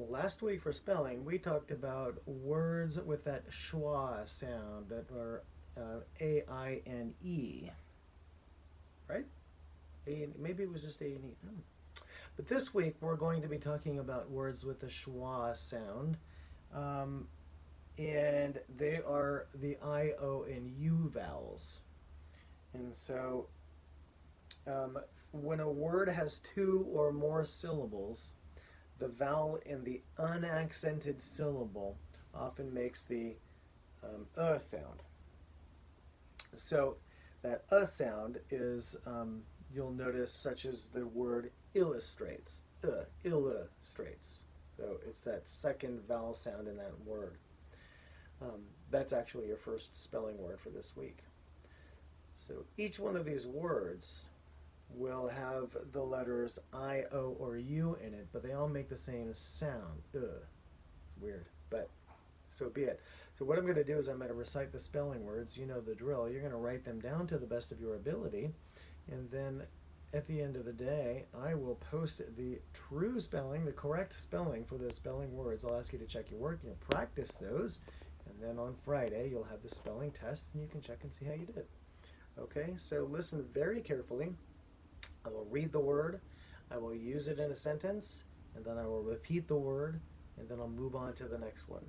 Last week for spelling, we talked about words with that schwa sound that are A-I-N-E, right? Maybe it was just A-N-E. But this week we're going to be talking about words with the schwa sound. Um, and they are the I, O, and U vowels. And so when a word has two or more syllables, the vowel in the unaccented syllable often makes the sound. So that sound is, you'll notice, such as the word illustrates. Illustrates. So it's that second vowel sound in that word. That's actually your first spelling word for this week. So each one of these words will have the letters I, O, or U in it, but they all make the same sound. It's weird, but so be it. So what I'm going to do is I'm going to recite the spelling words. You know the drill. You're going to write them down to the best of your ability, and then at the end of the day, I will post the true spelling, the correct spelling for the spelling words. I'll ask you to check your work and you'll practice those, and then on Friday you'll have the spelling test and you can check and see how you did. Okay, so listen very carefully. I will read the word, I will use it in a sentence, and then I will repeat the word, and then I'll move on to the next one.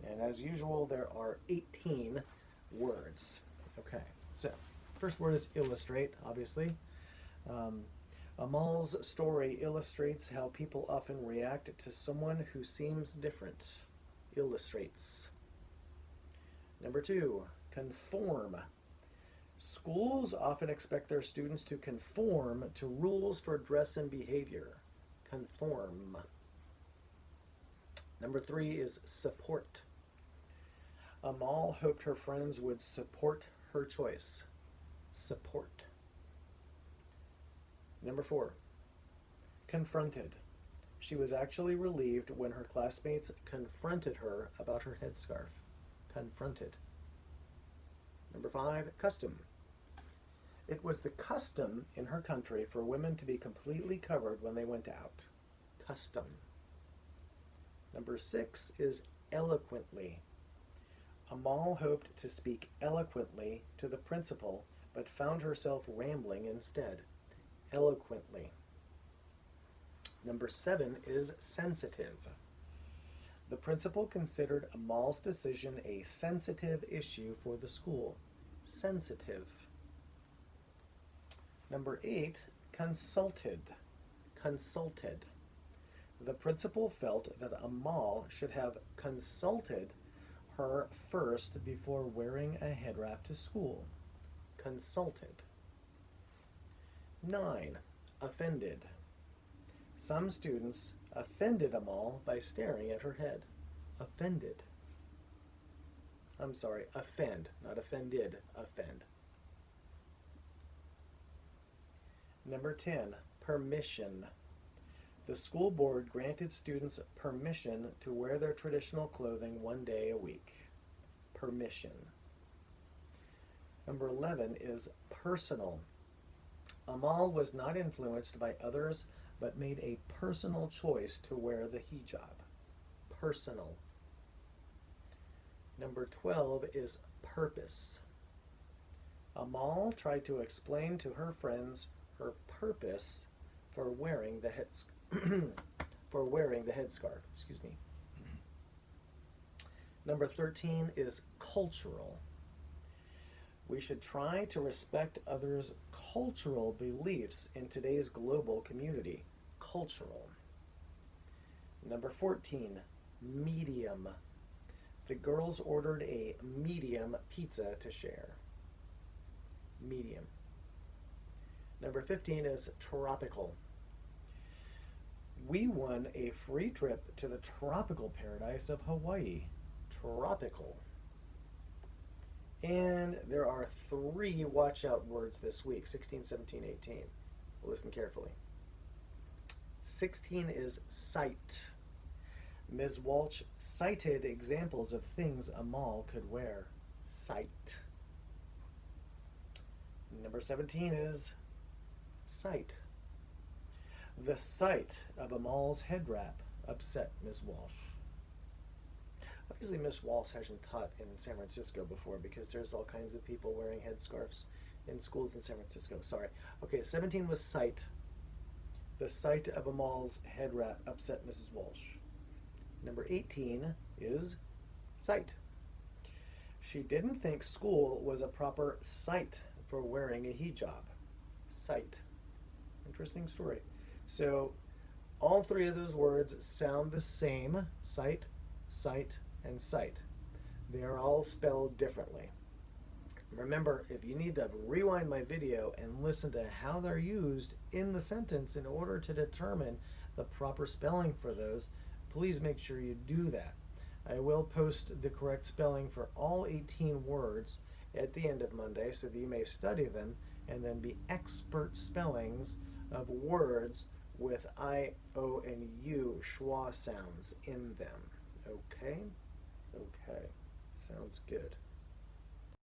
And as usual, there are 18 words. Okay, so first word is illustrate, obviously. Amal's story illustrates how people often react to someone who seems different. Illustrates. Number 2, conform. Schools often expect their students to conform to rules for dress and behavior. Conform. Number 3 is support. Amal hoped her friends would support her choice. Support. Number 4, confronted. She was actually relieved when her classmates confronted her about her headscarf. Confronted. Number 5, custom. It was the custom in her country for women to be completely covered when they went out. Custom. Number 6 is eloquently. Amal hoped to speak eloquently to the principal, but found herself rambling instead. Eloquently. Number 7 is sensitive. The principal considered Amal's decision a sensitive issue for the school. Sensitive. Number 8, consulted. Consulted. The principal felt that Amal should have consulted her first before wearing a head wrap to school. Consulted. 9, offended. Some students offended Amal by staring at her head. Offended. I'm sorry, offend, not offended, offend. Number 10, permission. The school board granted students permission to wear their traditional clothing one day a week. Permission. Number 11 is personal. Amal was not influenced by others, but made a personal choice to wear the hijab. Personal. Number 12 is purpose. Amal tried to explain to her friends her purpose for wearing the headscarf. Excuse me. Number 13 is cultural. We should try to respect others' cultural beliefs in today's global community. Cultural. Number 14, medium. The girls ordered a medium pizza to share. Medium. Number 15 is tropical. We won a free trip to the tropical paradise of Hawaii. Tropical. And there are 3 watch out words this week, 16, 17, 18. Listen carefully. 16 is sight. Ms. Walsh cited examples of things Amal could wear. Sight. Number 17 is sight. The sight of Amal's head wrap upset Miss Walsh. Obviously, Miss Walsh hasn't taught in San Francisco before because there's all kinds of people wearing headscarves in schools in San Francisco. Sorry. Okay, 17 was sight. The sight of a mall's head wrap upset Mrs. Walsh. Number 18 is sight. She didn't think school was a proper site for wearing a hijab. Sight. Interesting story. So all three of those words sound the same. Sight, sight, and sight. They are all spelled differently. Remember, if you need to rewind my video and listen to how they're used in the sentence in order to determine the proper spelling for those, please make sure you do that. I will post the correct spelling for all 18 words at the end of Monday so that you may study them and then be expert spellings of words with I, O, and U schwa sounds in them. Okay? Okay. Sounds good.